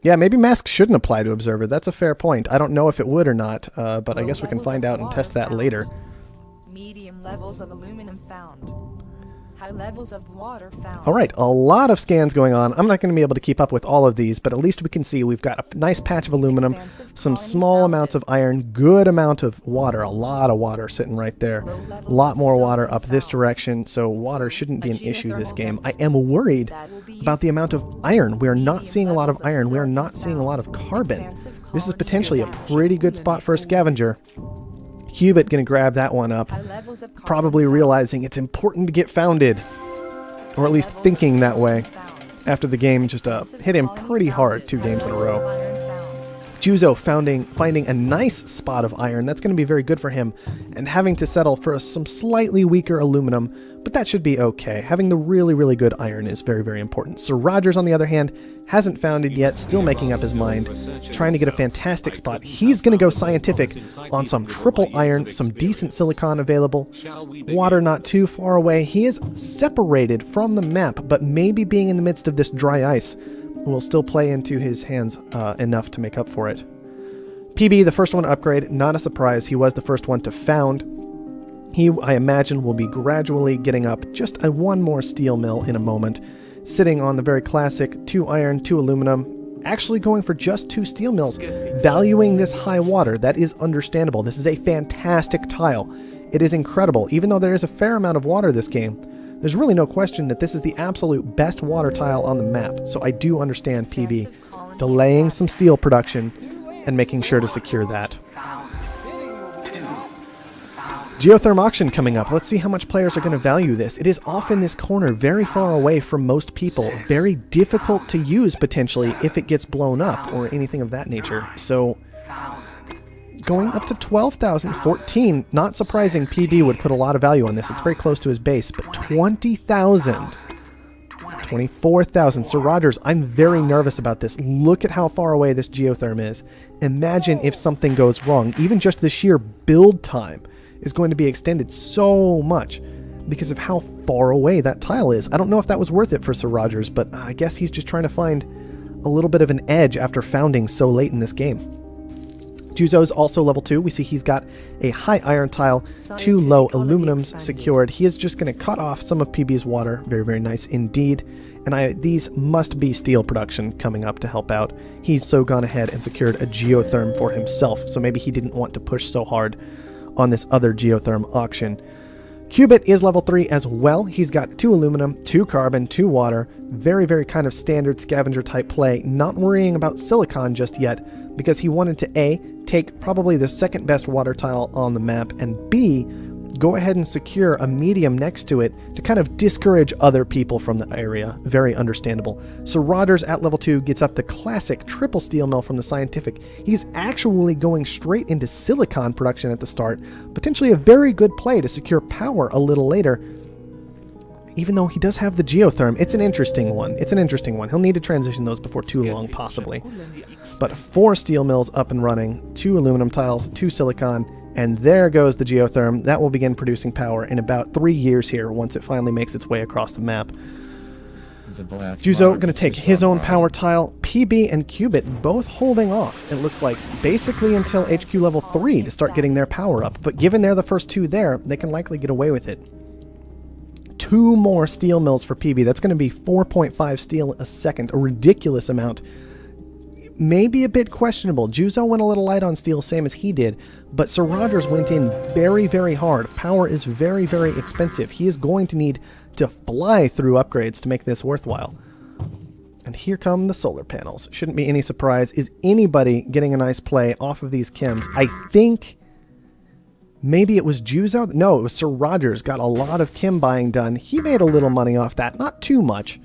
Yeah, maybe masks shouldn't apply to Observer. That's a fair point. I don't know if it would or not, but I guess we can find out and test that later. Medium levels of aluminum found. High levels of water found. All right, a lot of scans going on. I'm not going to be able to keep up with all of these, but at least we can see we've got a nice patch of aluminum, some small amounts of iron, good amount of water, a lot of water sitting right there. A lot more water up this direction, so water shouldn't be an issue this game. I am worried about the amount of iron. We are not seeing a lot of iron. We are not seeing a lot of carbon. This is potentially a pretty good spot for a scavenger. Cubit gonna grab that one up, probably realizing it's important to get founded, or at least thinking that way, after the game just hit him pretty hard 2 games in a row. Juzo finding a nice spot of iron. That's going to be very good for him, and having to settle for some slightly weaker aluminum, but that should be okay. Having the really, really good iron is very, very important. So Rogers, on the other hand, hasn't founded yet, still making up his mind, trying to get a fantastic spot. He's going to go scientific on some triple iron, some decent silicon available, water not too far away. He is separated from the map, but maybe being in the midst of this dry ice will still play into his hands enough to make up for it. PB, the first one to upgrade, not a surprise. He was the first one to found. He, I imagine, will be gradually getting up just one more steel mill in a moment, sitting on the very classic 2 iron, 2 aluminum, actually going for just 2 steel mills, valuing this high water. That is understandable. This is a fantastic tile. It is incredible. Even though there is a fair amount of water this game, there's really no question that this is the absolute best water tile on the map, so I do understand PB delaying some steel production and making sure to secure that. Geotherm auction coming up. Let's see how much players are going to value this. It is off in this corner, very far away from most people. Very difficult to use, potentially, if it gets blown up or anything of that nature. So, going up to 12,000, 14. Not surprising PB would put a lot of value on this. It's very close to his base, but 20,000. 24,000. So Rogers, I'm very nervous about this. Look at how far away this geotherm is. Imagine if something goes wrong. Even just the sheer build time is going to be extended so much because of how far away that tile is. I don't know if that was worth it for Sir Rogers, but I guess he's just trying to find a little bit of an edge after founding so late in this game. Juzo's also level 2. We see he's got a high iron tile, 2 low aluminums secured. He is just going to cut off some of PB's water. Very, very nice indeed. And these must be steel production coming up to help out. He's so gone ahead and secured a geotherm for himself, so maybe he didn't want to push so hard on this other geotherm auction. Cubit is level 3 as well. He's got 2 aluminum, 2 carbon, 2 water. Very, very kind of standard scavenger type play. Not worrying about silicon just yet because he wanted to A, take probably the second best water tile on the map, and B, go ahead and secure a medium next to it to kind of discourage other people from the area. Very understandable. So Rogers at level 2 gets up the classic triple steel mill from the scientific. He's actually going straight into silicon production at the start. Potentially a very good play to secure power a little later. Even though he does have the geotherm, it's an interesting one. It's an interesting one. He'll need to transition those before too long, possibly. But 4 steel mills up and running, 2 aluminum tiles, 2 silicon, and there goes the geotherm. That will begin producing power in about 3 years here, once it finally makes its way across the map. Juzo going to take his own power tile. PB and Cubit both holding off, it looks like, basically until HQ level 3 to start getting their power up. But given they're the first 2 there, they can likely get away with it. 2 more steel mills for PB. That's going to be 4.5 steel a second, a ridiculous amount. Maybe a bit questionable. Juzo went a little light on steel, same as he did, but Sir Rogers went in very, very hard. Power is very, very expensive. He is going to need to fly through upgrades to make this worthwhile. And here come the solar panels. Shouldn't be any surprise. Is anybody getting a nice play off of these chems? I think maybe it was Juzo. No, it was Sir Rogers. Got a lot of chem buying done. He made a little money off that. Not too much,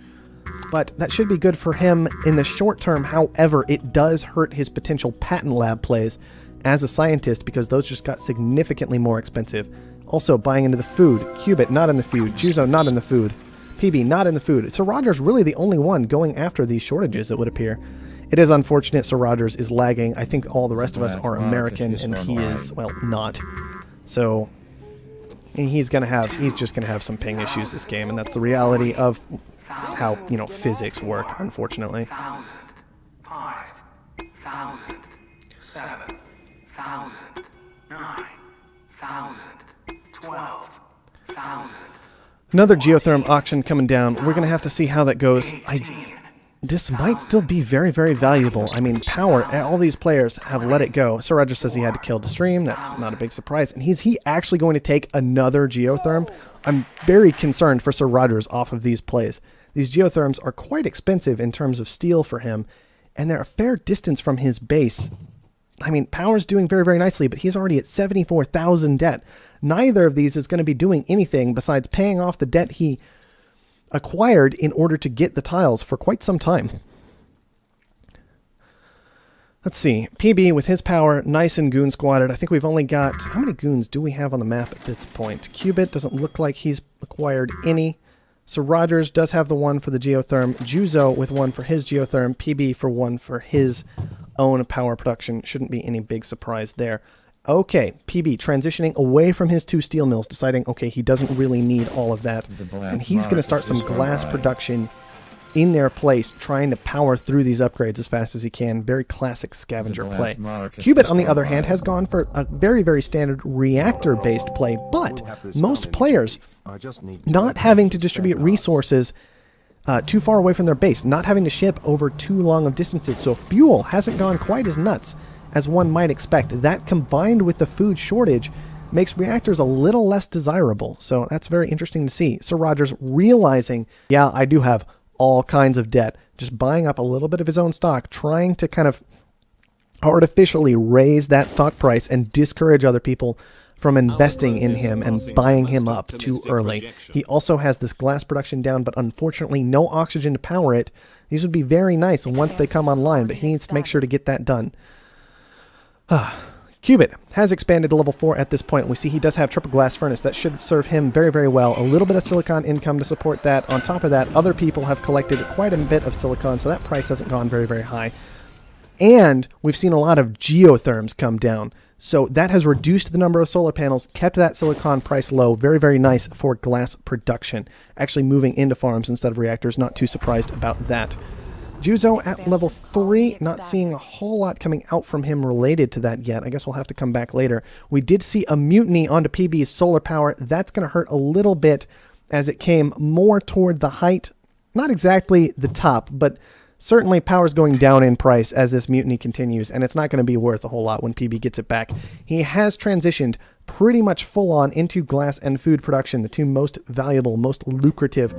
but that should be good for him in the short term. However, it does hurt his potential patent lab plays as a scientist because those just got significantly more expensive. Also, buying into the food. Cubit, not in the food. Juzo, not in the food. PB, not in the food. Sir Rogers really the only one going after these shortages, it would appear. It is unfortunate Sir Rogers is lagging. I think all the rest of us are American, and he is, well, not. So he's just gonna have some ping issues this game, and that's the reality of how, physics work, unfortunately. 5, 1,000, 9,000, 12,000. Another geotherm auction coming down. We're going to have to see how that goes. This might still be very, very valuable. I mean, power, all these players have let it go. Sir Roger says he had to kill the stream. That's not a big surprise. And is he actually going to take another geotherm? I'm very concerned for Sir Rogers off of these plays. These geotherms are quite expensive in terms of steel for him, and they're a fair distance from his base. I mean, power's doing very, very nicely, but he's already at 74,000 debt. Neither of these is going to be doing anything besides paying off the debt he acquired in order to get the tiles for quite some time. Let's see. PB with his power, nice and goon squatted. I think we've only got... How many goons do we have on the map at this point? Cubit doesn't look like he's acquired any. So Rogers does have the one for the geotherm. Juzo with one for his geotherm. PB for one for his own power production. Shouldn't be any big surprise there. Okay, PB transitioning away from his 2 steel mills, deciding, okay, he doesn't really need all of that. And he's going to start some glass production in their place, trying to power through these upgrades as fast as he can. Very classic scavenger play. Cubit, on the other hand, has gone for a very, very standard reactor-based play, but most players not having to distribute resources too far away from their base, not having to ship over too long of distances, so fuel hasn't gone quite as nuts as one might expect. That, combined with the food shortage, makes reactors a little less desirable. So that's very interesting to see. Sir Rogers realizing, yeah, I do have all kinds of debt, just buying up a little bit of his own stock, trying to kind of artificially raise that stock price and discourage other people from investing in him and buying him up too early. He also has this glass production down, but unfortunately no oxygen to power it. These would be very nice once they come online, but he needs to make sure to get that done. Cubit has expanded to level 4 at this point. We see he does have triple glass furnace. That should serve him very, very well. A little bit of silicon income to support that. On top of that, other people have collected quite a bit of silicon, so that price hasn't gone very, very high. And we've seen a lot of geotherms come down. So that has reduced the number of solar panels, kept that silicon price low. Very, very nice for glass production. Actually moving into farms instead of reactors. Not too surprised about that. Juzo at level 3, not seeing a whole lot coming out from him related to that yet. I guess we'll have to come back later. We did see a mutiny onto PB's solar power. That's going to hurt a little bit as it came more toward the height. Not exactly the top, but certainly power's going down in price as this mutiny continues, and it's not going to be worth a whole lot when PB gets it back. He has transitioned pretty much full on into glass and food production, the 2 most valuable, most lucrative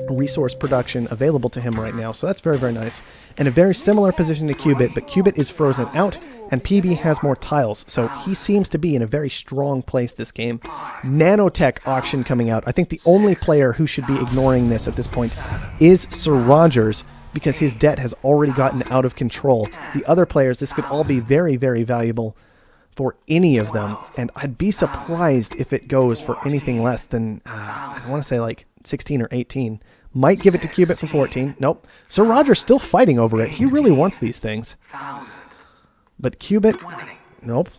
resource production available to him right now, so that's very, very nice. In a very similar position to Cubit, but Cubit is frozen out, and PB has more tiles, so he seems to be in a very strong place this game. Nanotech auction coming out. I think the only player who should be ignoring this at this point is Sir Rogers, because his debt has already gotten out of control. The other players, this could all be very, very valuable for any of them, and I'd be surprised if it goes for anything less than, I want to say like 16 or 18. Might give it to Cubit for 14. Nope. Sir Roger's still fighting over it. He really wants these things. But Cubit, nope.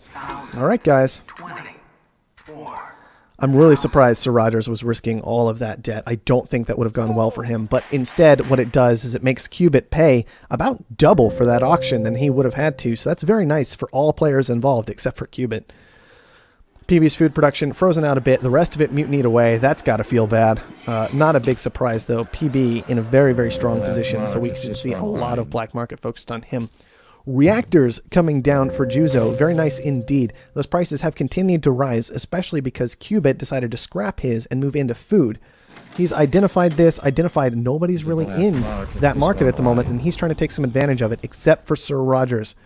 All right, guys. I'm really surprised Sir Rogers was risking all of that debt. I don't think that would have gone well for him. But instead, what it does is it makes Cubit pay about double for that auction than he would have had to. So that's very nice for all players involved except for Cubit. PB's food production frozen out a bit. The rest of it mutinied away. That's got to feel bad. Not a big surprise, though. PB in a very, very strong position, so we should see a lot of black market focused on him. Reactors coming down for Juzo. Very nice indeed. Those prices have continued to rise, especially because Cubit decided to scrap his and move into food. He's identified nobody's really in that market at the moment, and he's trying to take some advantage of it, except for Sir Rogers.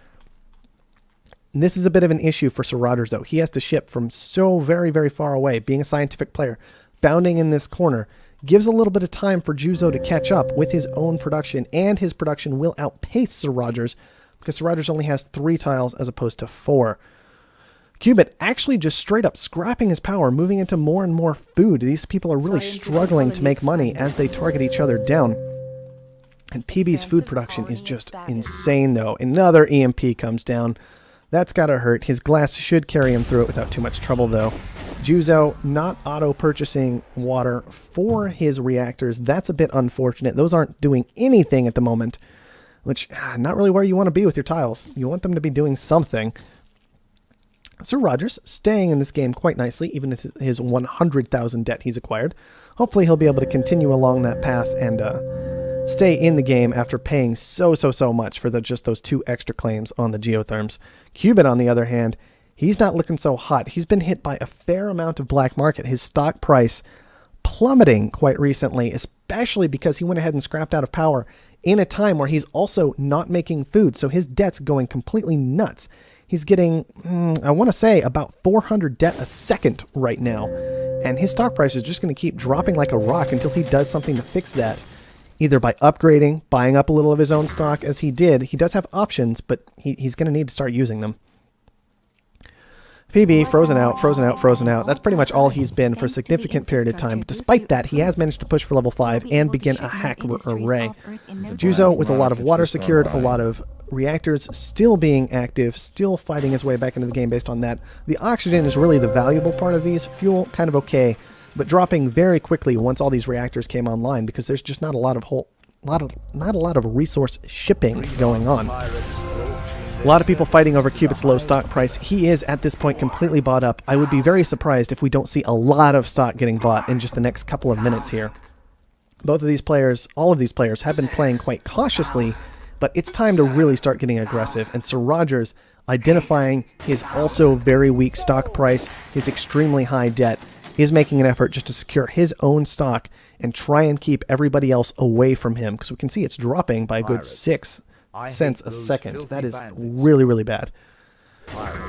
And this is a bit of an issue for Sir Rogers, though. He has to ship from so very, very far away. Being a scientific player, founding in this corner, gives a little bit of time for Juzo to catch up with his own production, and his production will outpace Sir Rogers, because Sir Rogers only has 3 tiles as opposed to 4. Cubit actually just straight up scrapping his power, moving into more and more food. These people are really struggling to make money as they target each other down. And PB's food production is just insane, though. Another EMP comes down. That's got to hurt. His glass should carry him through it without too much trouble, though. Juzo not auto-purchasing water for his reactors. That's a bit unfortunate. Those aren't doing anything at the moment, which not really where you want to be with your tiles. You want them to be doing something. Sir Rogers staying in this game quite nicely, even with his 100,000 debt he's acquired. Hopefully he'll be able to continue along that path and stay in the game after paying so much for just those 2 extra claims on the geotherms. Cubit, on the other hand, he's not looking so hot. He's been hit by a fair amount of black market. His stock price plummeting quite recently, especially because he went ahead and scrapped out of power in a time where he's also not making food. So his debt's going completely nuts. He's getting, I want to say, about 400 debt a second right now. And his stock price is just going to keep dropping like a rock until he does something to fix that. Either by upgrading, buying up a little of his own stock as he did. He does have options, but he's going to need to start using them. PB, frozen out, frozen out, frozen out. That's pretty much all he's been for a significant period of time. But despite that, he has managed to push for level 5 and begin a hack array. Juzo, with a lot of water secured, a lot of reactors still being active, still fighting his way back into the game based on that. The oxygen is really the valuable part of these. Fuel, kind of okay, but dropping very quickly once all these reactors came online because there's just not a lot of resource shipping going on. A lot of people fighting over Cubit's low stock price. He is, at this point, completely bought up. I would be very surprised if we don't see a lot of stock getting bought in just the next couple of minutes here. Both of these players, all of these players, have been playing quite cautiously, but it's time to really start getting aggressive. And Sir Rogers, identifying his also very weak stock price, his extremely high debt, is making an effort just to secure his own stock and try and keep everybody else away from him. Because we can see it's dropping by a good 6 cents a second. That is really bad.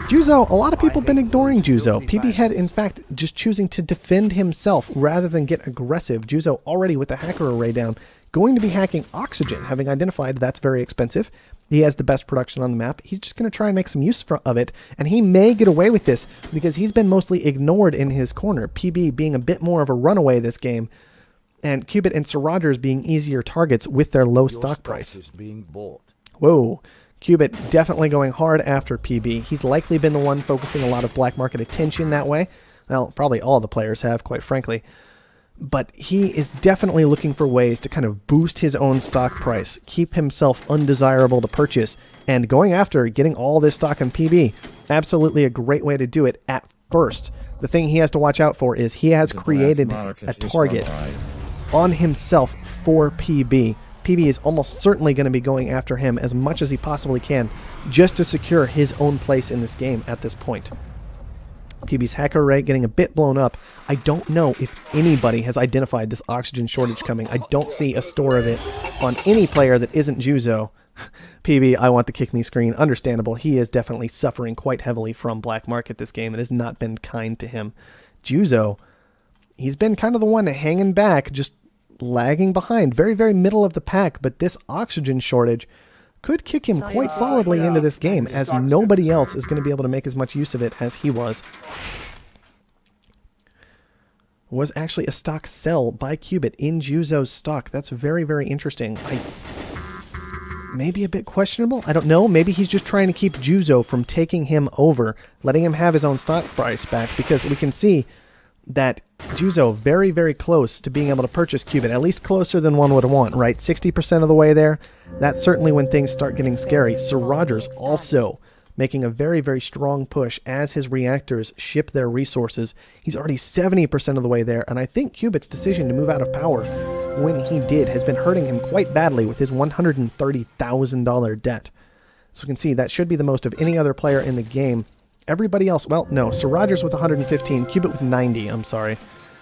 Juzo, a lot of people have been ignoring Juzo. PB had, in fact, just choosing to defend himself rather than get aggressive. Juzo already with the hacker array down, going to be hacking oxygen, having identified that's very expensive. He has the best production on the map. He's just going to try and make some use of it, and he may get away with this because he's been mostly ignored in his corner. PB being a bit more of a runaway this game, and Cubit and Sir Rogers being easier targets with their low stock price. Whoa. Cubit definitely going hard after PB. He's likely been the one focusing a lot of black market attention that way. Well, probably all the players have, quite frankly. But he is definitely looking for ways to kind of boost his own stock price, keep himself undesirable to purchase, and going after getting all this stock in PB. Absolutely a great way to do it at first. The thing he has to watch out for is he has created a target on himself for PB. PB is almost certainly going to be going after him as much as he possibly can just to secure his own place in this game at this point. PB's hacker array getting a bit blown up. I don't know if anybody has identified this oxygen shortage coming. I don't see a store of it on any player that isn't Juzo. PB, I want the kick me screen. Understandable. He is definitely suffering quite heavily from black market this game. It has not been kind to him. Juzo, he's been kind of the one hanging back, just lagging behind, very middle of the pack, but this oxygen shortage could kick him quite solidly into this game, as nobody else is going to be able to make as much use of it as he was. Was actually a stock sell by Cubit in Juzo's stock. That's very interesting. Maybe a bit questionable. I don't know. Maybe he's just trying to keep Juzo from taking him over, letting him have his own stock price back, because we can see that Juzo very close to being able to purchase Cubit, at least closer than one would want, right? 60% of the way there. That's certainly when things start getting scary. Sir Rogers also making a very strong push as his reactors ship their resources. He's already 70% of the way there, and I think Cubit's decision to move out of power when he did has been hurting him quite badly with his $130,000 debt. So we can see that should be the most of any other player in the game. Everybody else, well, no, Sir Rogers with 115, Cubit with 90, I'm sorry.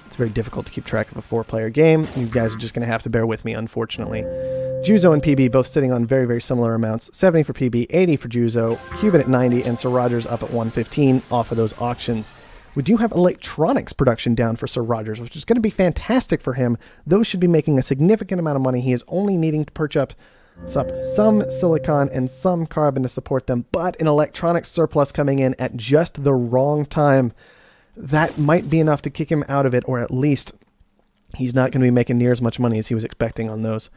It's very difficult to keep track of a 4-player game. You guys are just going to have to bear with me, unfortunately. Juzo and PB both sitting on very similar amounts. 70 for PB, 80 for Juzo, Cubit at 90, and Sir Rogers up at 115 off of those auctions. We do have electronics production down for Sir Rogers, which is going to be fantastic for him. Those should be making a significant amount of money. He is only needing to purchase up some silicon and some carbon to support them, but an electronics surplus coming in at just the wrong time. That might be enough to kick him out of it, or at least he's not going to be making near as much money as he was expecting on those.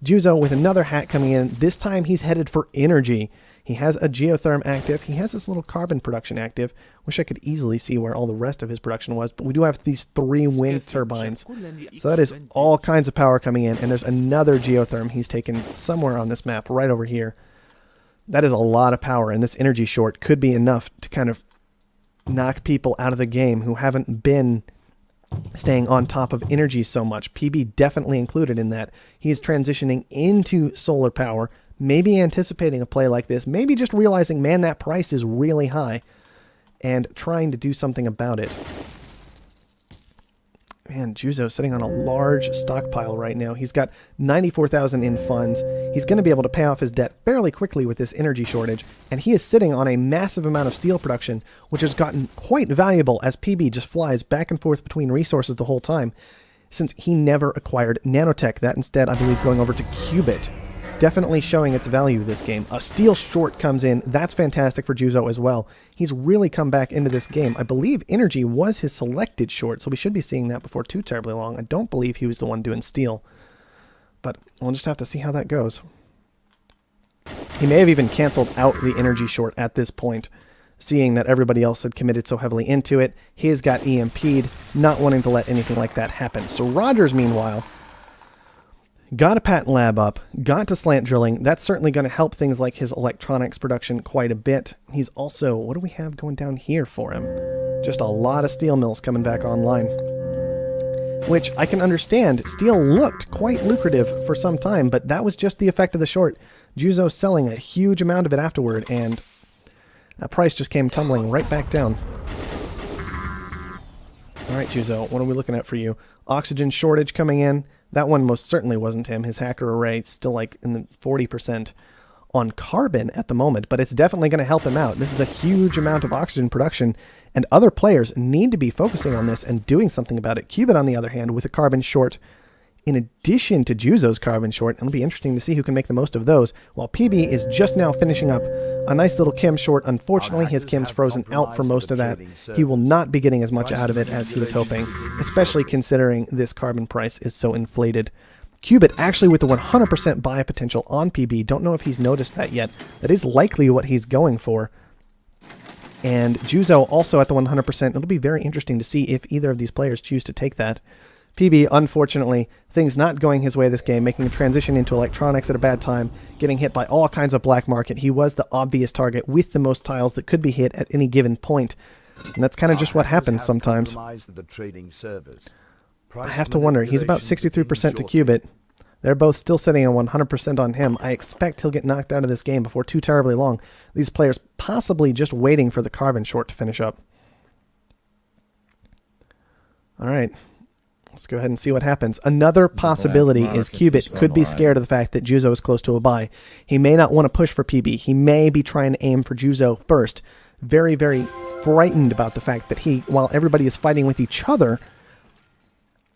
Juzo with another hack coming in. This time he's headed for energy. He has a geotherm active. He has this little carbon production active. Wish I could easily see where all the rest of his production was, but we do have these 3 wind turbines. So that is all kinds of power coming in, and there's another geotherm he's taken somewhere on this map, right over here. That is a lot of power, and this energy short could be enough to kind of knock people out of the game who haven't been staying on top of energy so much. PB definitely included in that. He is transitioning into solar power, maybe anticipating a play like this, maybe just realizing, man, that price is really high, and trying to do something about it. Man, Juzo sitting on a large stockpile right now. He's got 94,000 in funds. He's going to be able to pay off his debt fairly quickly with this energy shortage, and he is sitting on a massive amount of steel production, which has gotten quite valuable as PB just flies back and forth between resources the whole time, since he never acquired nanotech. That instead, I believe, going over to Qubit. Definitely showing its value this game. A steel short comes in. That's fantastic for Juzo as well. He's really come back into this game. I believe energy was his selected short, so we should be seeing that before too terribly long. I don't believe he was the one doing steel, but we'll just have to see how that goes. He may have even canceled out the energy short at this point, seeing that everybody else had committed so heavily into it. His got EMP'd, not wanting to let anything like that happen. So Rogers, meanwhile, got a patent lab up, got to slant drilling. That's certainly going to help things like his electronics production quite a bit. He's also, what do we have going down here for him? Just a lot of steel mills coming back online, which I can understand. Steel looked quite lucrative for some time, but that was just the effect of the short. Juzo selling a huge amount of it afterward, and that price just came tumbling right back down. All right, Juzo, what are we looking at for you? Oxygen shortage coming in. That one most certainly wasn't him. His hacker array is still like in the 40% on carbon at the moment, but it's definitely going to help him out. This is a huge amount of oxygen production, and other players need to be focusing on this and doing something about it. Qubit, on the other hand, with a carbon short, in addition to Juzo's carbon short, it'll be interesting to see who can make the most of those, while PB is just now finishing up a nice little chem short. Unfortunately, his chem's frozen out for most of that. He will not be getting as much out of it as he was hoping, especially considering this carbon price is so inflated. Qubit actually with the 100% buy potential on PB. Don't know if he's noticed that yet. That is likely what he's going for. And Juzo also at the 100%. It'll be very interesting to see if either of these players choose to take that. PB, unfortunately, things not going his way this game, making a transition into electronics at a bad time, getting hit by all kinds of black market. He was the obvious target with the most tiles that could be hit at any given point. And that's kind of just what happens sometimes. I have to wonder. He's about 63% to Qubit. They're both still sitting on 100% on him. I expect he'll get knocked out of this game before too terribly long. These players possibly just waiting for the carbon short to finish up. All right. Let's go ahead and see what happens. Another possibility is Qubit could be scared of the fact that Juzo is close to a buy. He may not want to push for PB. He may be trying to aim for Juzo first. Very, very frightened about the fact that while everybody is fighting with each other,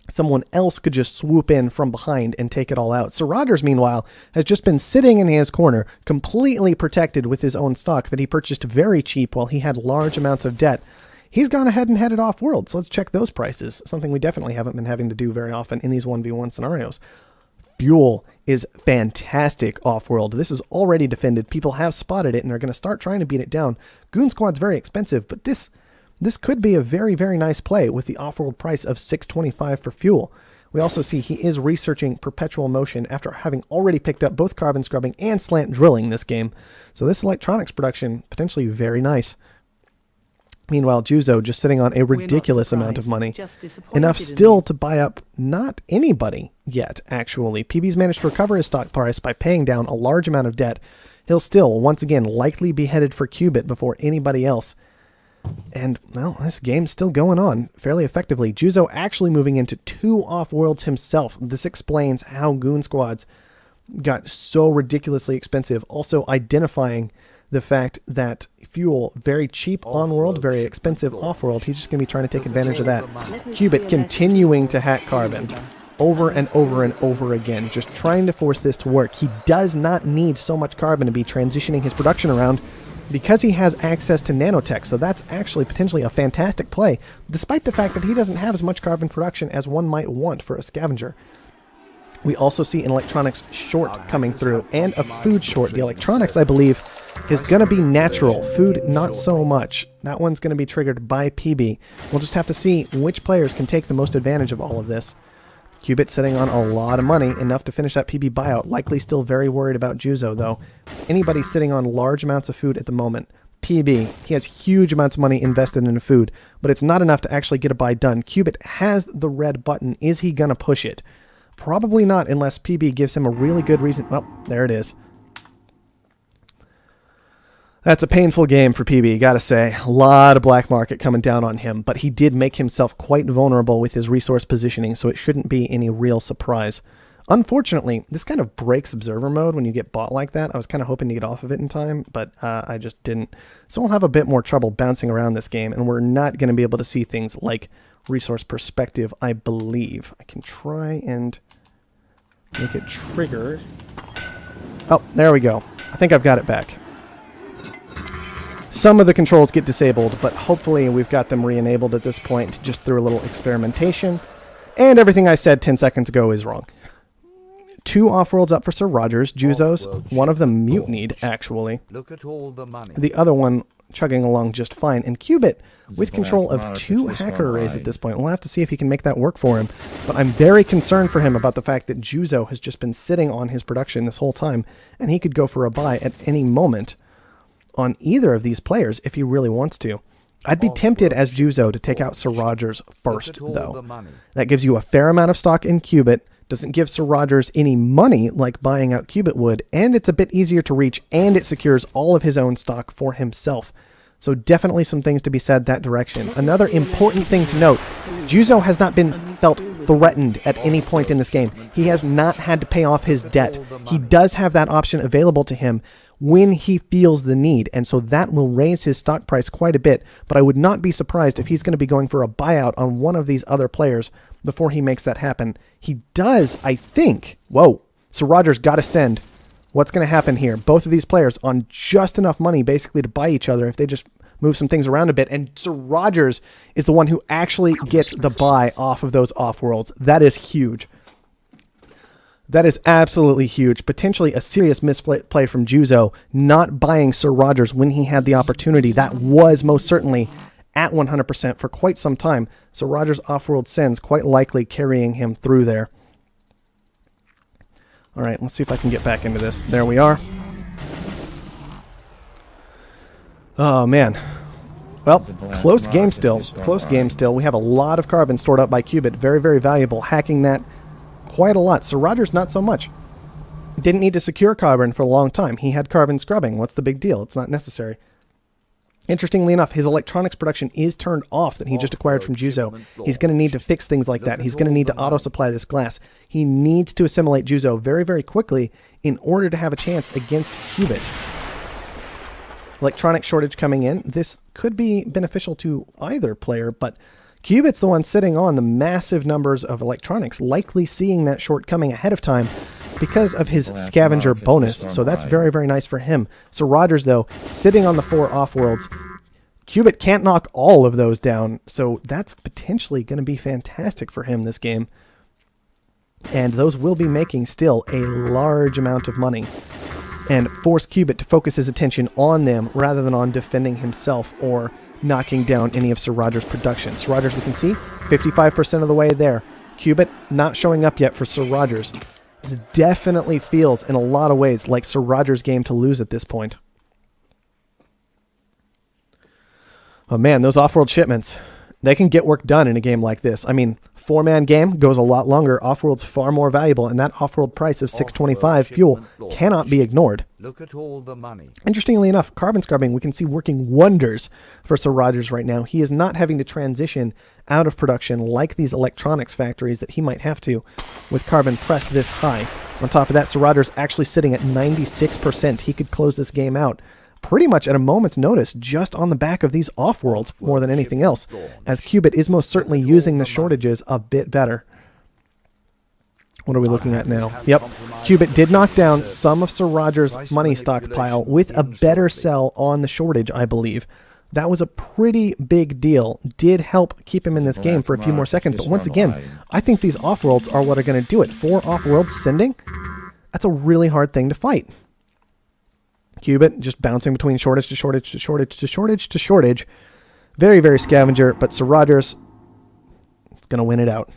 someone else could just swoop in from behind and take it all out. So Rogers, meanwhile, has just been sitting in his corner, completely protected with his own stock that he purchased very cheap while he had large amounts of debt. He's gone ahead and headed off-world, so let's check those prices, something we definitely haven't been having to do very often in these 1v1 scenarios. Fuel is fantastic off-world. This is already defended. People have spotted it and are going to start trying to beat it down. Goon Squad's very expensive, but this could be a very, very nice play with the off-world price of $6.25 for fuel. We also see he is researching perpetual motion after having already picked up both carbon scrubbing and slant drilling this game. So this electronics production, potentially very nice. Meanwhile, Juzo just sitting on a ridiculous amount of money. Enough still to buy up not anybody yet, actually. PB's managed to recover his stock price by paying down a large amount of debt. He'll still, once again, likely be headed for Qubit before anybody else. And, well, this game's still going on fairly effectively. Juzo actually moving into 2 off-worlds himself. This explains how Goon Squads got so ridiculously expensive. Also identifying the fact that fuel, very cheap on-world, very expensive off-world. He's just going to be trying to take advantage of that. Qubit continuing to hack carbon over and over and over again, just trying to force this to work. He does not need so much carbon to be transitioning his production around because he has access to nanotech, so that's actually potentially a fantastic play, despite the fact that he doesn't have as much carbon production as one might want for a scavenger. We also see an electronics short coming through and a food short. The electronics, I believe, is going to be natural. Food, not so much. That one's going to be triggered by PB. We'll just have to see which players can take the most advantage of all of this. Qubit sitting on a lot of money, enough to finish that PB buyout. Likely still very worried about Juzo, though. Is anybody sitting on large amounts of food at the moment? PB. He has huge amounts of money invested in food, but it's not enough to actually get a buy done. Cubit has the red button. Is he going to push it? Probably not unless PB gives him a really good reason. Well, there it is. That's a painful game for PB, gotta say. A lot of black market coming down on him, but he did make himself quite vulnerable with his resource positioning, so it shouldn't be any real surprise. Unfortunately, this kind of breaks observer mode when you get bought like that. I was kind of hoping to get off of it in time, but I just didn't. So we'll have a bit more trouble bouncing around this game, and we're not going to be able to see things like resource perspective, I believe. I can try and make it trigger. Oh, there we go. I think I've got it back. Some of the controls get disabled, but hopefully we've got them re-enabled at this point just through a little experimentation. And everything I said 10 seconds ago is wrong. 2 Offworlds up for Sir Rogers. Juzo's, one of them mutinied, actually. Look at all the money. The other one chugging along just fine. And Cubit with control of 2 hacker arrays at this point. We'll have to see if he can make that work for him. But I'm very concerned for him about the fact that Juzo has just been sitting on his production this whole time, and he could go for a buy at any moment on either of these players if he really wants to. I'd be tempted as Juzo to take out Sir Rogers first, though. That gives you a fair amount of stock in Cubit, doesn't give Sir Rogers any money like buying out Cubit would, and it's a bit easier to reach, and it secures all of his own stock for himself. So definitely some things to be said that direction. Another important thing to note, Juzo has not been felt threatened at any point in this game. He has not had to pay off his debt. He does have that option available to him when he feels the need, and so that will raise his stock price quite a bit, but I would not be surprised if he's going to be going for a buyout on one of these other players before he makes that happen. He does, I think. Whoa, so Rogers got to send. What's going to happen here? Both of these players on just enough money basically to buy each other if they just move some things around a bit, and Sir Rogers is the one who actually gets the buy off of those Offworlds. That is huge. That is absolutely huge. Potentially a serious misplay from Juzo not buying Sir Rogers when he had the opportunity. That was most certainly at 100% for quite some time. Sir Rogers Offworld sends quite likely carrying him through there. All right, let's see if I can get back into this. There we are. Oh, man. Well, close game still. Close game still. We have a lot of carbon stored up by Cubit. Very, very valuable. Hacking that quite a lot. Sir Rogers, not so much. Didn't need to secure carbon for a long time. He had carbon scrubbing. What's the big deal? It's not necessary. Interestingly enough, his electronics production is turned off that he just acquired from Juzo. He's going to need to fix things like that. He's going to need to auto-supply this glass. He needs to assimilate Juzo very, very quickly in order to have a chance against Cubit. Electronic shortage coming in. This could be beneficial to either player, but Cubit's the one sitting on the massive numbers of electronics, likely seeing that shortcoming ahead of time because of his scavenger bonus. So that's very, very nice for him. So Rogers, though, sitting on the 4 Offworlds. Cubit can't knock all of those down, so that's potentially going to be fantastic for him this game. And those will be making still a large amount of money and force Cubit to focus his attention on them rather than on defending himself or knocking down any of Sir Rogers' production. Sir Rogers, we can see, 55% of the way there. Cubit not showing up yet for Sir Rogers. This definitely feels, in a lot of ways, like Sir Rogers' game to lose at this point. Oh man, those Offworld shipments. They can get work done in a game like this. I mean, 4-man game goes a lot longer. Offworld's far more valuable, and that Offworld price of $6.25 fuel cannot be ignored. Look at all the money. Interestingly enough, carbon scrubbing we can see working wonders for Sir Rogers right now. He is not having to transition out of production like these electronics factories that he might have to with carbon pressed this high. On top of that, Sir Rogers actually sitting at 96%. He could close this game out pretty much at a moment's notice just on the back of these Offworlds more than anything else, as Cubit is most certainly using the shortages a bit better. What are we looking at now? Yep, Cubit did knock down some of Sir Rogers' money stockpile with a better sell on the shortage, I believe. That was a pretty big deal. Did help keep him in this game for a few more seconds, but once again, I think these Offworlds are what are going to do it. 4 Offworlds sending? That's a really hard thing to fight. Cubit just bouncing between shortage to shortage to shortage to shortage to shortage. Very, very scavenger, but Sir Rogers is going to win it out.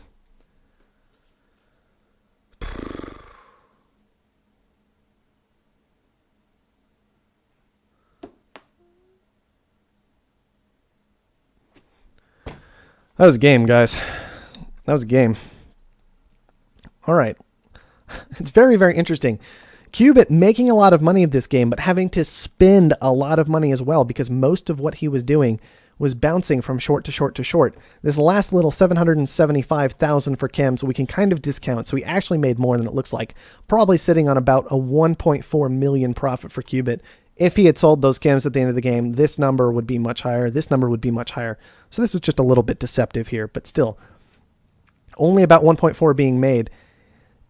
That was a game, guys. That was a game. All right. It's very, very interesting. Qubit making a lot of money of this game, but having to spend a lot of money as well, because most of what he was doing was bouncing from short to short to short. This last little 775,000 for chems we can kind of discount, so he actually made more than it looks like. Probably sitting on about a 1.4 million profit for Qubit. If he had sold those chems at the end of the game, this number would be much higher. This number would be much higher. So this is just a little bit deceptive here, but still. Only about 1.4 being made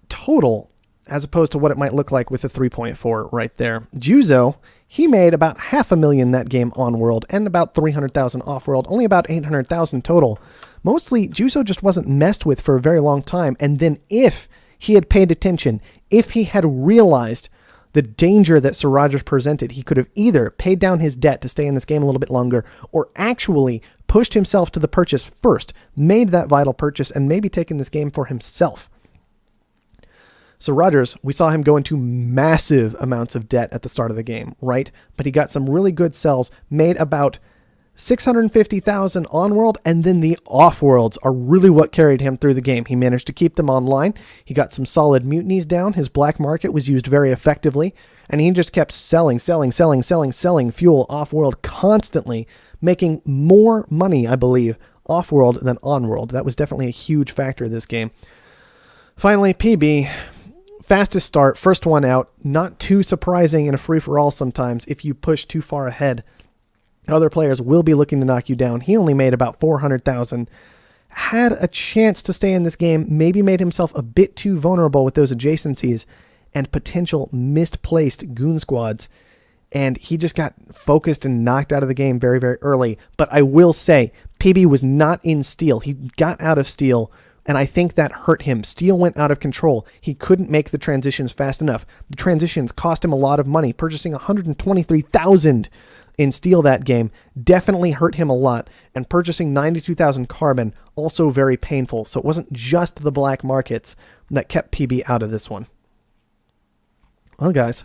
total, as opposed to what it might look like with a 3.4 right there. Juzo, he made about $500,000 that game on world and about 300,000 off world, only about 800,000 total. Mostly, Juzo just wasn't messed with for a very long time. And then if he had paid attention, if he had realized the danger that Sir Rogers presented, he could have either paid down his debt to stay in this game a little bit longer, or actually pushed himself to the purchase first, made that vital purchase, and maybe taken this game for himself. So Rogers, we saw him go into massive amounts of debt at the start of the game, right? But he got some really good sells, made about 650,000 on world, and then the off worlds are really what carried him through the game. He managed to keep them online. He got some solid mutinies down. His black market was used very effectively, and he just kept selling fuel off world constantly, making more money, I believe, off world than on world. That was definitely a huge factor of this game. Finally, PB. Fastest start, first one out, not too surprising in a free-for-all sometimes if you push too far ahead. Other players will be looking to knock you down. He only made about 400,000. Had a chance to stay in this game, maybe made himself a bit too vulnerable with those adjacencies and potential misplaced goon squads. And he just got focused and knocked out of the game very, very early. But I will say, PB was not in steel. He got out of steel, and I think that hurt him. Steel went out of control. He couldn't make the transitions fast enough. The transitions cost him a lot of money. Purchasing 123,000 in steel that game definitely hurt him a lot. And purchasing 92,000 carbon, also very painful. So it wasn't just the black markets that kept PB out of this one. Well, guys,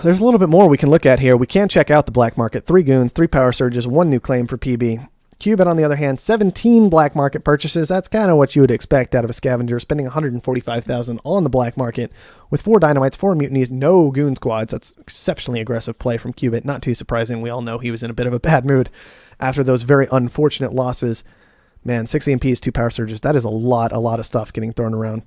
there's a little bit more we can look at here. We can check out the black market. 3 goons, 3 power surges, 1 new claim for PB. Qubit, on the other hand, 17 black market purchases. That's kind of what you would expect out of a scavenger, spending 145,000 on the black market with 4 dynamites, 4 mutinies, no goon squads. That's exceptionally aggressive play from Qubit. Not too surprising. We all know he was in a bit of a bad mood after those very unfortunate losses. Man, 6 EMPs, 2 power surges. That is a lot of stuff getting thrown around.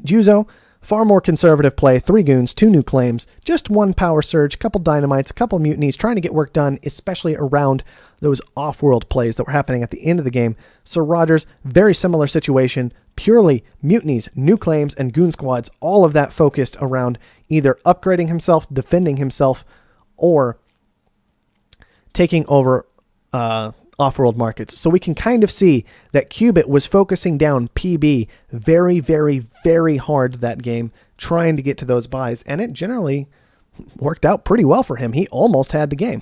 Juzo, far more conservative play, 3 goons, 2 new claims, just 1 power surge, couple dynamites, a couple mutinies, trying to get work done, especially around those off-world plays that were happening at the end of the game. Sir Rogers, very similar situation, purely mutinies, new claims, and goon squads, all of that focused around either upgrading himself, defending himself, or taking over off-world markets. So we can kind of see that Qubit was focusing down PB very, very, very hard that game, trying to get to those buys, and it generally worked out pretty well for him. He almost had the game.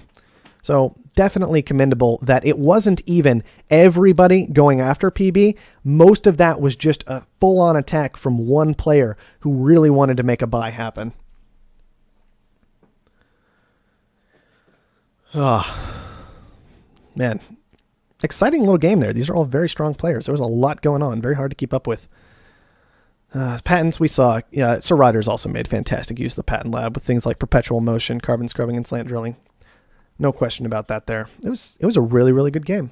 So definitely commendable that it wasn't even everybody going after PB. Most of that was just a full-on attack from one player who really wanted to make a buy happen. Man, exciting little game there. These are all very strong players. There was a lot going on. Very hard to keep up with. Patents we saw. Yeah, Sir Riders also made fantastic use of the patent lab with things like perpetual motion, carbon scrubbing, and slant drilling. No question about that there. It was a really, really good game.